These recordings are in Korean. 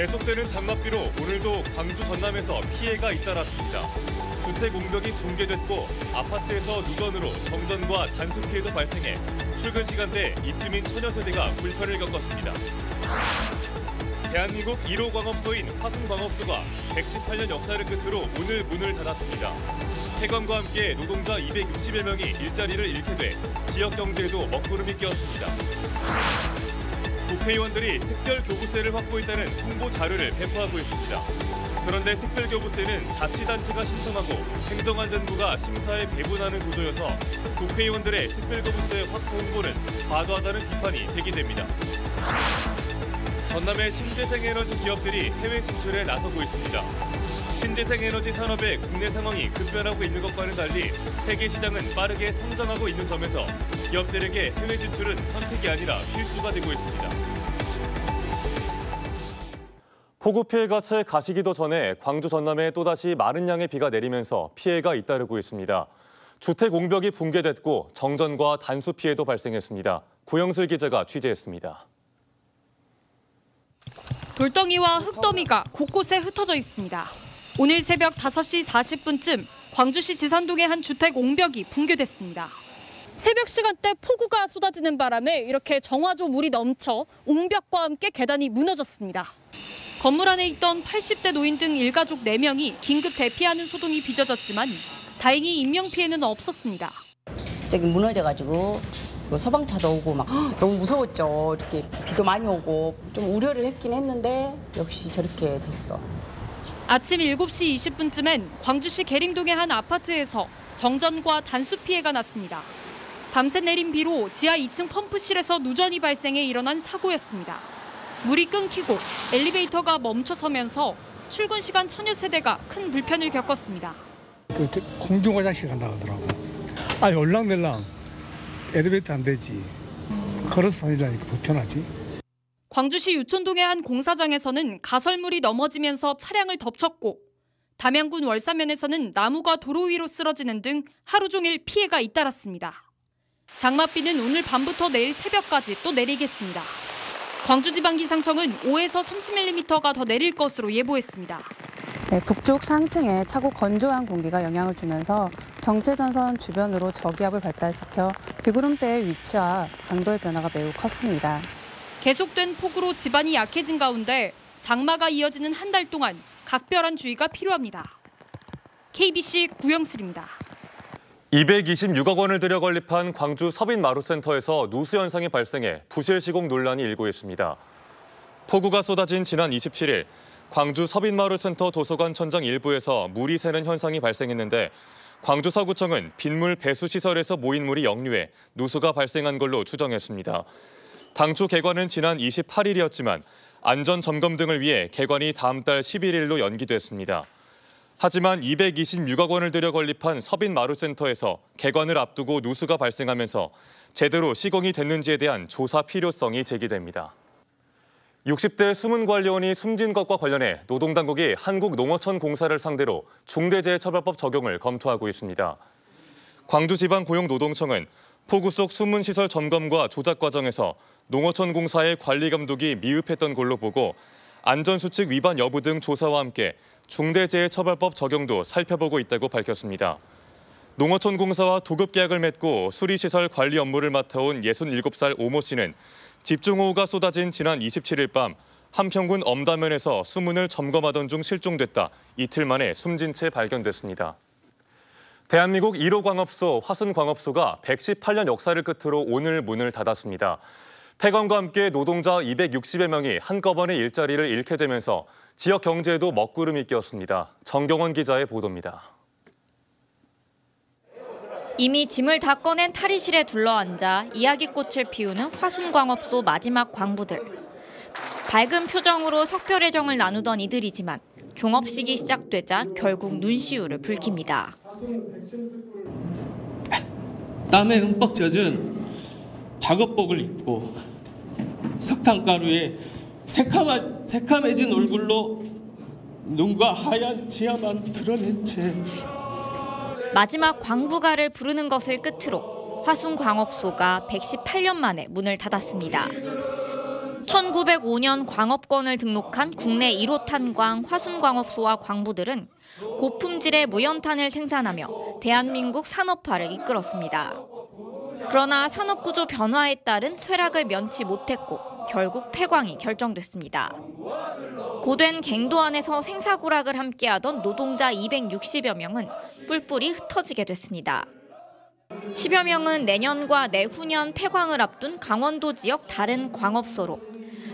계속되는 장맛비로 오늘도 광주 전남에서 피해가 잇따랐습니다. 주택 옹벽이 붕괴됐고 아파트에서 누전으로 정전과 단수 피해도 발생해 출근 시간대 입주민 천여 세대가 불편을 겪었습니다. 대한민국 1호 광업소인 화순광업소가 118년 역사를 끝으로 오늘 문을 닫았습니다. 폐관과 함께 노동자 260여 명이 일자리를 잃게 돼 지역 경제에도 먹구름이 끼었습니다. 국회의원들이 특별교부세를 확보했다는 홍보 자료를 배포하고 있습니다. 그런데 특별교부세는 자치단체가 신청하고 행정안전부가 심사에 배분하는 구조여서 국회의원들의 특별교부세 확보 홍보는 과도하다는 비판이 제기됩니다. 전남의 신재생에너지 기업들이 해외 진출에 나서고 있습니다. 신재생에너지 산업의 국내 상황이 급변하고 있는 것과는 달리 세계 시장은 빠르게 성장하고 있는 점에서 기업들에게 해외 진출은 선택이 아니라 필수가 되고 있습니다. 폭우 피해가 채 가시기도 전에 광주 전남에 또다시 마른 양의 비가 내리면서 피해가 잇따르고 있습니다. 주택 옹벽이 붕괴됐고 정전과 단수 피해도 발생했습니다. 구영슬 기자가 취재했습니다. 돌덩이와 흙더미가 곳곳에 흩어져 있습니다. 오늘 새벽 5시 40분쯤 광주시 지산동의 한 주택 옹벽이 붕괴됐습니다. 새벽 시간대 폭우가 쏟아지는 바람에 이렇게 정화조 물이 넘쳐 옹벽과 함께 계단이 무너졌습니다. 건물 안에 있던 80대 노인 등 일가족 4명이 긴급 대피하는 소동이 빚어졌지만 다행히 인명피해는 없었습니다. 저기 무너져가지고 소방차도 오고 막 너무 무서웠죠. 이렇게 비도 많이 오고 좀 우려를 했긴 했는데 역시 저렇게 됐어. 아침 7시 20분쯤엔 광주시 계림동의 한 아파트에서 정전과 단수 피해가 났습니다. 밤새 내린 비로 지하 2층 펌프실에서 누전이 발생해 일어난 사고였습니다. 물이 끊기고 엘리베이터가 멈춰서면서 출근 시간 천여 세대가 큰 불편을 겪었습니다. 공중 화장실 간다고 하더라고. 아니 올랑내랑 엘리베이터 안 되지. 걸어서 다니려니까 불편하지. 광주시 유촌동의 한 공사장에서는 가설물이 넘어지면서 차량을 덮쳤고 담양군 월사면에서는 나무가 도로 위로 쓰러지는 등 하루 종일 피해가 잇따랐습니다. 장맛비는 오늘 밤부터 내일 새벽까지 또 내리겠습니다. 광주지방기상청은 5에서 30mm가 더 내릴 것으로 예보했습니다. 네, 북쪽 상층에 차고 건조한 공기가 영향을 주면서 정체전선 주변으로 저기압을 발달시켜 비구름대의 위치와 강도의 변화가 매우 컸습니다. 계속된 폭우로 지반이 약해진 가운데 장마가 이어지는 한 달 동안 각별한 주의가 필요합니다. KBC 구영슬입니다. 226억 원을 들여 건립한 광주 서빈마루센터에서 누수 현상이 발생해 부실 시공 논란이 일고 있습니다. 폭우가 쏟아진 지난 27일 광주 서빈마루센터 도서관 천장 일부에서 물이 새는 현상이 발생했는데 광주 서구청은 빗물 배수 시설에서 모인 물이 역류해 누수가 발생한 걸로 추정했습니다. 당초 개관은 지난 28일이었지만 안전 점검 등을 위해 개관이 다음 달 11일로 연기됐습니다. 하지만 226억 원을 들여 건립한 서빈마루센터에서 개관을 앞두고 누수가 발생하면서 제대로 시공이 됐는지에 대한 조사 필요성이 제기됩니다. 60대 숨은 관리원이 숨진 것과 관련해 노동당국이 한국농어촌공사를 상대로 중대재해처벌법 적용을 검토하고 있습니다. 광주지방고용노동청은 폭우 속 숨은 시설 점검과 조작 과정에서 농어촌공사의 관리 감독이 미흡했던 걸로 보고 안전수칙 위반 여부 등 조사와 함께 중대재해처벌법 적용도 살펴보고 있다고 밝혔습니다. 농어촌공사와 도급계약을 맺고 수리시설 관리 업무를 맡아온 67살 오모 씨는 집중호우가 쏟아진 지난 27일 밤 한평군 엄다면에서 수문을 점검하던 중 실종됐다 이틀 만에 숨진 채 발견됐습니다. 대한민국 1호 광업소 화순광업소가 118년 역사를 끝으로 오늘 문을 닫았습니다. 폐관과 함께 노동자 260여 명이 한꺼번에 일자리를 잃게 되면서 지역 경제에도 먹구름이 끼었습니다. 정경원 기자의 보도입니다. 이미 짐을 다 꺼낸 탈의실에 둘러앉아 이야기꽃을 피우는 화순광업소 마지막 광부들. 밝은 표정으로 석별애정을 나누던 이들이지만 종업식이 시작되자 결국 눈시울을 붉힙니다. 땀에 흠뻑 젖은 작업복을 입고 석탄가루에 새카매진 얼굴로 눈과 하얀 치아만 드러낸 채 마지막 광부가를 부르는 것을 끝으로 화순광업소가 118년 만에 문을 닫았습니다. 1905년 광업권을 등록한 국내 1호 탄광 화순광업소와 광부들은 고품질의 무연탄을 생산하며 대한민국 산업화를 이끌었습니다. 그러나 산업구조 변화에 따른 쇠락을 면치 못했고 결국 폐광이 결정됐습니다. 고된 갱도 안에서 생사고락을 함께하던 노동자 260여 명은 뿔뿔이 흩어지게 됐습니다. 10여 명은 내년과 내후년 폐광을 앞둔 강원도 지역 다른 광업소로,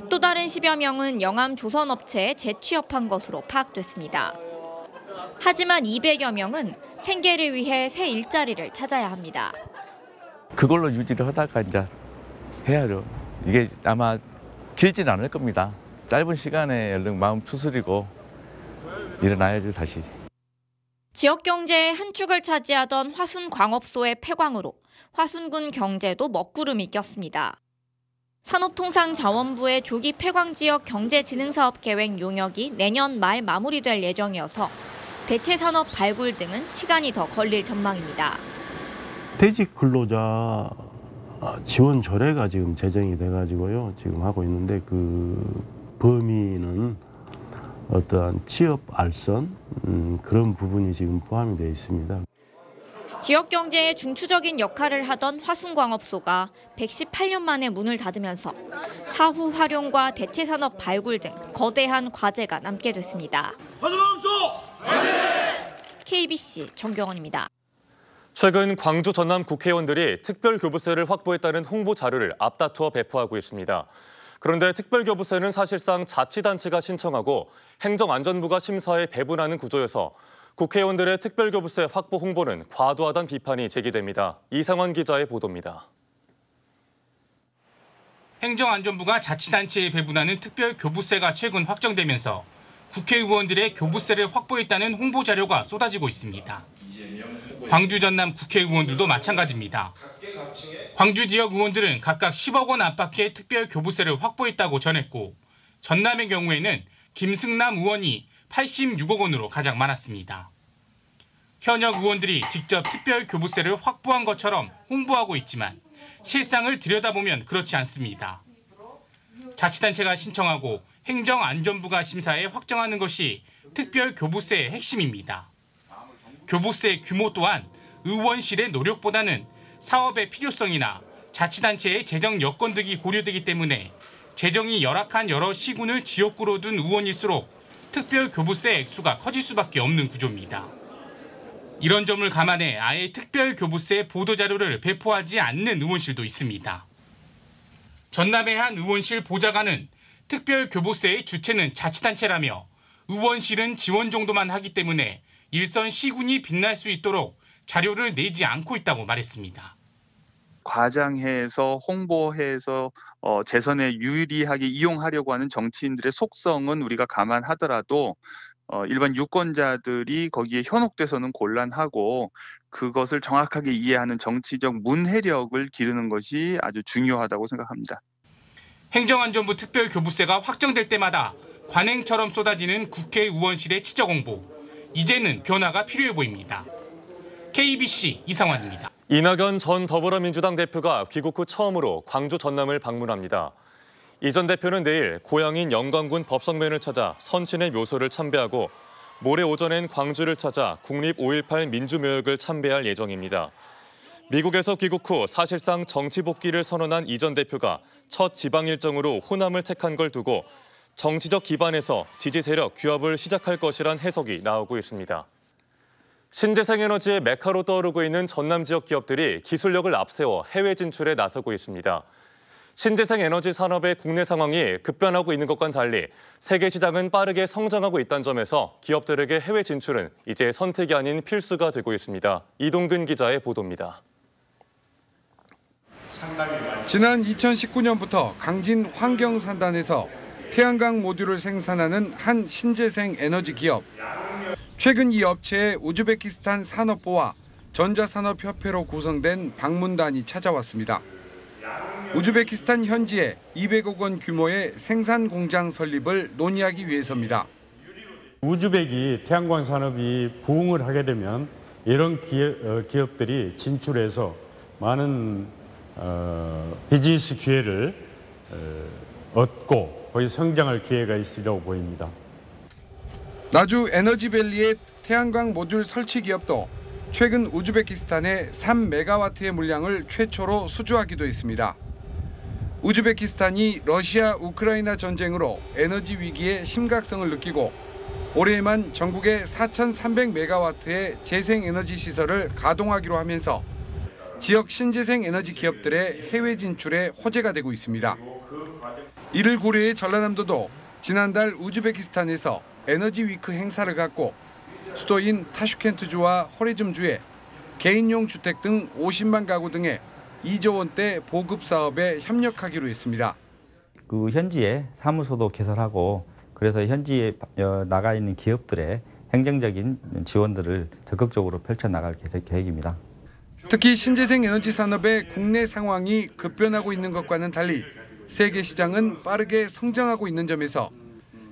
또 다른 10여 명은 영암 조선업체에 재취업한 것으로 파악됐습니다. 하지만 200여 명은 생계를 위해 새 일자리를 찾아야 합니다. 그걸로 유지를 하다가 이제 해야죠. 이게 아마 길지는 않을 겁니다. 짧은 시간에 얼른 마음 추스리고 일어나야죠, 다시. 지역 경제의 한 축을 차지하던 화순광업소의 폐광으로 화순군 경제도 먹구름이 꼈습니다. 산업통상자원부의 조기 폐광 지역 경제진흥사업 계획 용역이 내년 말 마무리될 예정이어서 대체 산업 발굴 등은 시간이 더 걸릴 전망입니다. 퇴직 근로자 지원 조례가 지금 제정이 돼가지고요. 지금 하고 있는데 그 범위는 어떠한 취업 알선 그런 부분이 지금 포함이 되어 있습니다. 지역 경제의 중추적인 역할을 하던 화순광업소가 118년 만에 문을 닫으면서 사후 활용과 대체 산업 발굴 등 거대한 과제가 남게 됐습니다. 화순광업소! KBC 정경원입니다. 최근 광주 전남 국회의원들이 특별교부세를 확보했다는 홍보 자료를 앞다투어 배포하고 있습니다. 그런데 특별교부세는 사실상 자치단체가 신청하고 행정안전부가 심사에 배분하는 구조여서 국회의원들의 특별교부세 확보 홍보는 과도하다는 비판이 제기됩니다. 이상원 기자의 보도입니다. 행정안전부가 자치단체에 배분하는 특별교부세가 최근 확정되면서 국회의원들의 교부세를 확보했다는 홍보 자료가 쏟아지고 있습니다. 광주 전남 국회의원들도 마찬가지입니다. 광주 지역 의원들은 각각 10억 원 안팎의 특별교부세를 확보했다고 전했고 전남의 경우에는 김승남 의원이 86억 원으로 가장 많았습니다. 현역 의원들이 직접 특별교부세를 확보한 것처럼 홍보하고 있지만 실상을 들여다보면 그렇지 않습니다. 자치단체가 신청하고 행정안전부가 심사해 확정하는 것이 특별교부세의 핵심입니다. 교부세 규모 또한 의원실의 노력보다는 사업의 필요성이나 자치단체의 재정 여건 등이 고려되기 때문에 재정이 열악한 여러 시군을 지역구로 둔 의원일수록 특별교부세 액수가 커질 수밖에 없는 구조입니다. 이런 점을 감안해 아예 특별교부세 보도자료를 배포하지 않는 의원실도 있습니다. 전남의 한 의원실 보좌관은 특별교부세의 주체는 자치단체라며 의원실은 지원 정도만 하기 때문에 일선 시군이 빛날 수 있도록 자료를 내지 않고 있다고 말했습니다. 과장해서 홍보해서 재선에 유리하게 이용하려고 하는 정치인들의 속성은 우리가 감안하더라도 일반 유권자들이 거기에 현혹돼서는 곤란하고 그것을 정확하게 이해하는 정치적 문해력을 기르는 것이 아주 중요하다고 생각합니다. 행정안전부 특별교부세가 확정될 때마다 관행처럼 쏟아지는 국회의원실의 치적 홍보. 이제는 변화가 필요해 보입니다. KBC 이상환입니다. 이낙연 전 더불어민주당 대표가 귀국 후 처음으로 광주 전남을 방문합니다. 이 전 대표는 내일 고향인 영광군 법성면을 찾아 선친의 묘소를 참배하고 모레 오전엔 광주를 찾아 국립 5.18 민주묘역을 참배할 예정입니다. 미국에서 귀국 후 사실상 정치 복귀를 선언한 이 전 대표가 첫 지방 일정으로 호남을 택한 걸 두고 정치적 기반에서 지지 세력 규합을 시작할 것이란 해석이 나오고 있습니다. 신재생 에너지의 메카로 떠오르고 있는 전남 지역 기업들이 기술력을 앞세워 해외 진출에 나서고 있습니다. 신재생 에너지 산업의 국내 상황이 급변하고 있는 것과는 달리 세계 시장은 빠르게 성장하고 있다는 점에서 기업들에게 해외 진출은 이제 선택이 아닌 필수가 되고 있습니다. 이동근 기자의 보도입니다. 지난 2019년부터 강진 환경산단에서 태양광 모듈을 생산하는 한 신재생 에너지 기업. 최근 이 업체에 우즈베키스탄 산업부와 전자산업협회로 구성된 방문단이 찾아왔습니다. 우즈베키스탄 현지에 200억 원 규모의 생산 공장 설립을 논의하기 위해서입니다. 우즈벡이 태양광 산업이 부흥을 하게 되면 이런 기업들이 진출해서 많은 비즈니스 기회를 얻고 거의 성장할 기회가 있으려고 보입니다. 나주 에너지밸리의 태양광 모듈 설치 기업도 최근 우즈베키스탄에 3메가와트의 물량을 최초로 수주하기도 했습니다. 우즈베키스탄이 러시아 우크라이나 전쟁으로 에너지 위기의 심각성을 느끼고 올해에만 전국에 4,300메가와트의 재생에너지 시설을 가동하기로 하면서 지역 신재생 에너지 기업들의 해외 진출에 호재가 되고 있습니다. 이를 고려해 전라남도도 지난달 우즈베키스탄에서 에너지 위크 행사를 갖고 수도인 타슈켄트주와 호리즘주에 개인용 주택 등 50만 가구 등의 2조 원대 보급 사업에 협력하기로 했습니다. 그 현지에 사무소도 개설하고 그래서 현지에 나가 있는 기업들의 행정적인 지원들을 적극적으로 펼쳐나갈 계획입니다. 특히 신재생 에너지 산업의 국내 상황이 급변하고 있는 것과는 달리 세계 시장은 빠르게 성장하고 있는 점에서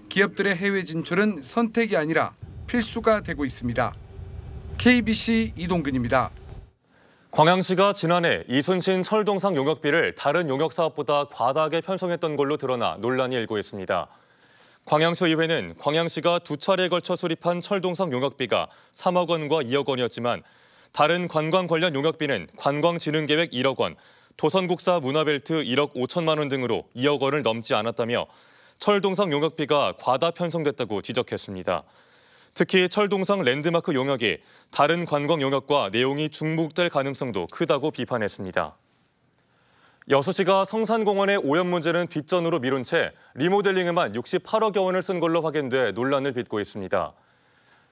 기업들의 해외 진출은 선택이 아니라 필수가 되고 있습니다. KBC 이동근입니다. 광양시가 지난해 이순신 철동상 용역비를 다른 용역사업보다 과다하게 편성했던 걸로 드러나 논란이 일고 있습니다. 광양시의회는 광양시가 두 차례에 걸쳐 수립한 철동상 용역비가 3억 원과 2억 원이었지만 다른 관광 관련 용역비는 관광진흥계획 1억 원, 도선국사 문화벨트 1억 5천만 원 등으로 2억 원을 넘지 않았다며 철동상 용역비가 과다 편성됐다고 지적했습니다. 특히 철동상 랜드마크 용역이 다른 관광 용역과 내용이 중복될 가능성도 크다고 비판했습니다. 여수시가 성산공원의 오염 문제는 뒷전으로 미룬 채 리모델링에만 68억여 원을 쓴 걸로 확인돼 논란을 빚고 있습니다.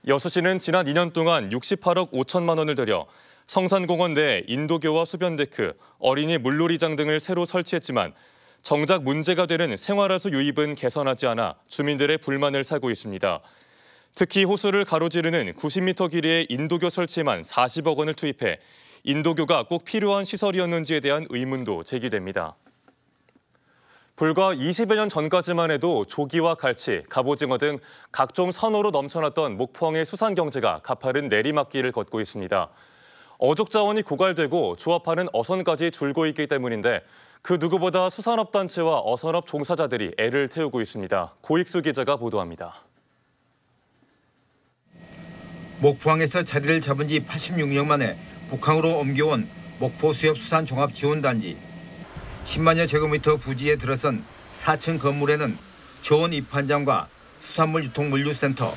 여수시는 지난 2년 동안 68억 5천만 원을 들여 성산공원 내 인도교와 수변데크, 어린이 물놀이장 등을 새로 설치했지만 정작 문제가 되는 생활하수 유입은 개선하지 않아 주민들의 불만을 사고 있습니다. 특히 호수를 가로지르는 90m 길이의 인도교 설치에만 40억 원을 투입해 인도교가 꼭 필요한 시설이었는지에 대한 의문도 제기됩니다. 불과 20여 년 전까지만 해도 조기와 갈치, 갑오징어 등 각종 선어로 넘쳐났던 목포항의 수산 경제가 가파른 내리막길을 걷고 있습니다. 어족 자원이 고갈되고 조합하는 어선까지 줄고 있기 때문인데 그 누구보다 수산업단체와 어선업 종사자들이 애를 태우고 있습니다. 고익수 기자가 보도합니다. 목포항에서 자리를 잡은 지 86년 만에 북항으로 옮겨온 목포수협수산종합지원단지. 10만여 제곱미터 부지에 들어선 4층 건물에는 저온 입판장과 수산물 유통 물류센터,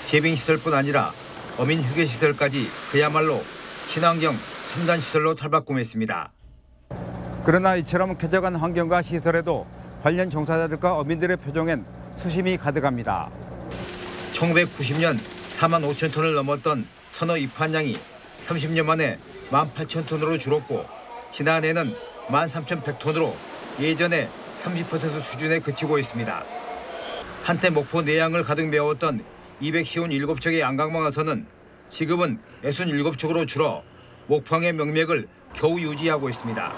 제빙시설뿐 아니라 어민 휴게시설까지 그야말로 친환경 첨단시설로 탈바꿈했습니다. 그러나 이처럼 쾌적한 환경과 시설에도 관련 종사자들과 어민들의 표정엔 수심이 가득합니다. 1990년 4만 5천 톤을 넘었던 선어 입판량이 30년 만에 18,000톤으로 줄었고 지난해는 13,100톤으로 예전의 30% 수준에 그치고 있습니다. 한때 목포 내양을 가득 메웠던 257척의 양강망 어선은 지금은 67척으로 줄어 목포항의 명맥을 겨우 유지하고 있습니다.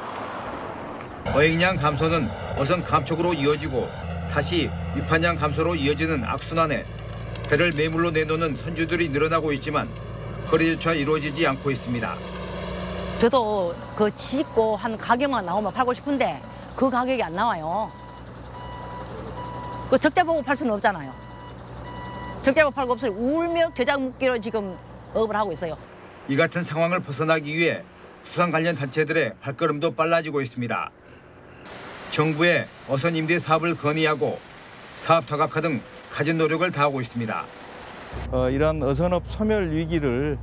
어획량 감소는 어선 감촉으로 이어지고 다시 위판량 감소로 이어지는 악순환에 배를 매물로 내놓는 선주들이 늘어나고 있지만 거래조차 이루어지지 않고 있습니다. 저도 그 짓고 한 가격만 나오면 팔고 싶은데 그 가격이 안 나와요. 그 적자 보고 팔 수는 없잖아요. 적자 보고 팔고 없어요. 울며 겨자 묶기로 지금 업을 하고 있어요. 이 같은 상황을 벗어나기 위해 수산 관련 단체들의 발걸음도 빨라지고 있습니다. 정부의 어선 임대 사업을 건의하고 사업 다각화 등 가진 노력을 다하고 있습니다. 이런 어선업 소멸 위기를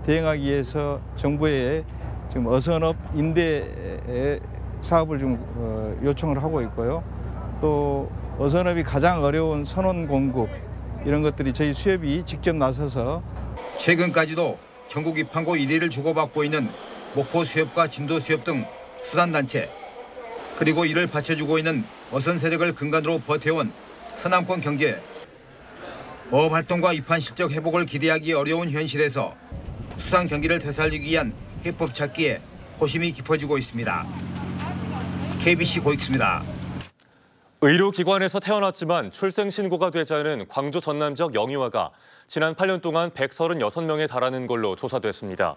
대응하기 위해서 정부에 지금 어선업 임대 사업을 좀 요청을 하고 있고요. 또 어선업이 가장 어려운 선원 공급 이런 것들이 저희 수협이 직접 나서서 최근까지도 전국 입항고 1위를 주고받고 있는 목포 수협과 진도 수협 등 수산단체 그리고 이를 받쳐주고 있는 어선 세력을 근간으로 버텨온 서남권 경제 어업 활동과 입항 실적 회복을 기대하기 어려운 현실에서 수산 경기를 되살리기 위한 해법 찾기에 고심이 깊어지고 있습니다. KBC 고익수입니다. 의료기관에서 태어났지만 출생신고가 되지 않은 광주 전남 지역 영유아가 지난 8년 동안 136명에 달하는 걸로 조사됐습니다.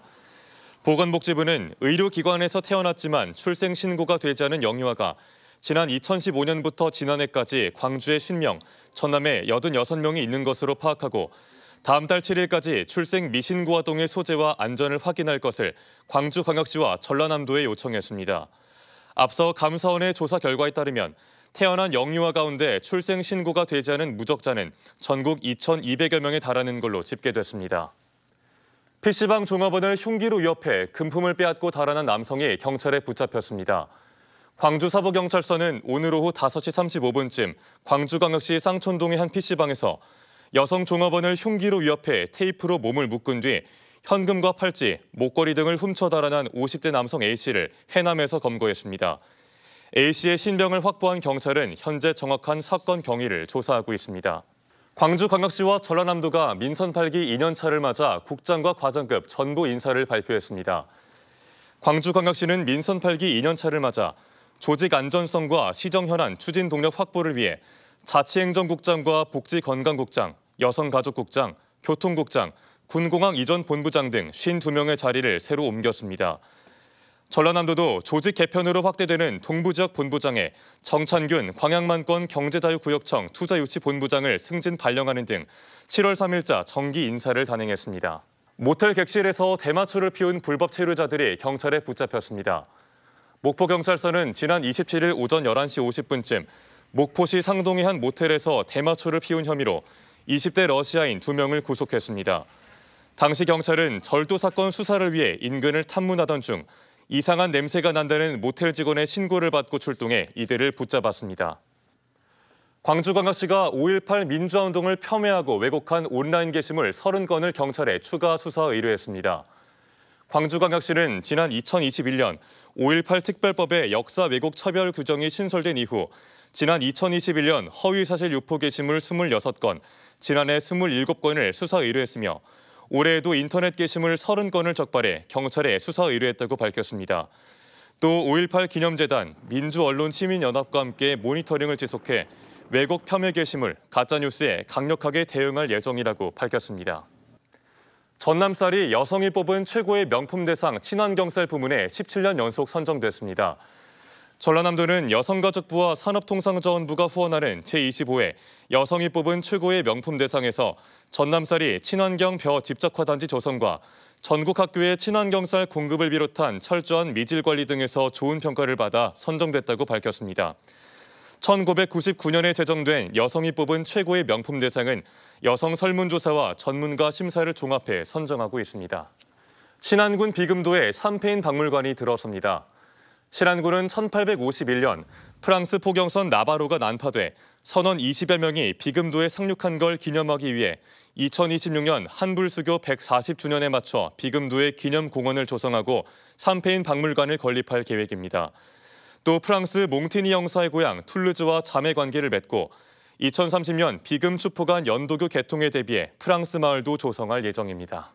보건복지부는 의료기관에서 태어났지만 출생신고가 되지 않은 영유아가 지난 2015년부터 지난해까지 광주에 50명, 전남에 86명이 있는 것으로 파악하고 다음 달 7일까지 출생 미신고 아동의 소재와 안전을 확인할 것을 광주광역시와 전라남도에 요청했습니다. 앞서 감사원의 조사 결과에 따르면 태어난 영유아 가운데 출생 신고가 되지 않은 무적자는 전국 2,200여 명에 달하는 걸로 집계됐습니다. PC방 종업원을 흉기로 위협해 금품을 빼앗고 달아난 남성이 경찰에 붙잡혔습니다. 광주 서부경찰서는 오늘 오후 5시 35분쯤 광주광역시 쌍촌동의 한 PC방에서 여성 종업원을 흉기로 위협해 테이프로 몸을 묶은 뒤 현금과 팔찌, 목걸이 등을 훔쳐 달아난 50대 남성 A씨를 해남에서 검거했습니다. A씨의 신병을 확보한 경찰은 현재 정확한 사건 경위를 조사하고 있습니다. 광주광역시와 전라남도가 민선 8기 2년차를 맞아 국장과 과장급 전부 인사를 발표했습니다. 광주광역시는 민선 8기 2년차를 맞아 조직 안전성과 시정 현안 추진 동력 확보를 위해 자치행정국장과 복지건강국장, 여성가족국장, 교통국장, 군공항 이전 본부장 등 52명의 자리를 새로 옮겼습니다. 전라남도도 조직 개편으로 확대되는 동부지역 본부장에 정찬균 광양만권 경제자유구역청 투자유치본부장을 승진 발령하는 등 7월 3일자 정기 인사를 단행했습니다. 모텔 객실에서 대마초를 피운 불법 체류자들이 경찰에 붙잡혔습니다. 목포경찰서는 지난 27일 오전 11시 50분쯤 목포시 상동의 한 모텔에서 대마초를 피운 혐의로 20대 러시아인 2명을 구속했습니다. 당시 경찰은 절도 사건 수사를 위해 인근을 탐문하던 중 이상한 냄새가 난다는 모텔 직원의 신고를 받고 출동해 이들을 붙잡았습니다. 광주광역시가 5.18 민주화운동을 폄훼하고 왜곡한 온라인 게시물 30건을 경찰에 추가 수사 의뢰했습니다. 광주광역시는 지난 2021년 5.18 특별법의 역사 왜곡 처벌 규정이 신설된 이후 지난 2021년 허위사실 유포 게시물 26건, 지난해 27건을 수사 의뢰했으며 올해에도 인터넷 게시물 30건을 적발해 경찰에 수사 의뢰했다고 밝혔습니다. 또 5.18 기념재단, 민주언론시민연합과 함께 모니터링을 지속해 왜곡 폄훼 게시물, 가짜뉴스에 강력하게 대응할 예정이라고 밝혔습니다. 전남쌀이 여성이 뽑은 최고의 명품 대상 친환경쌀 부문에 17년 연속 선정됐습니다. 전라남도는 여성가족부와 산업통상자원부가 후원하는 제25회 여성이 뽑은 최고의 명품 대상에서 전남쌀이 친환경 벼 집적화단지 조성과 전국 학교의 친환경쌀 공급을 비롯한 철저한 미질 관리 등에서 좋은 평가를 받아 선정됐다고 밝혔습니다. 1999년에 제정된 여성이 뽑은 최고의 명품 대상은 여성 설문조사와 전문가 심사를 종합해 선정하고 있습니다. 신안군 비금도에 삼페인 박물관이 들어섭니다. 신안군은 1851년 프랑스 포경선 나바로가 난파돼 선원 20여 명이 비금도에 상륙한 걸 기념하기 위해 2026년 한불수교 140주년에 맞춰 비금도에 기념공원을 조성하고 삼페인 박물관을 건립할 계획입니다. 또 프랑스 몽티니 영사의 고향 툴루즈와 자매 관계를 맺고 2030년 비금 추포간 연도교 개통에 대비해 프랑스 마을도 조성할 예정입니다.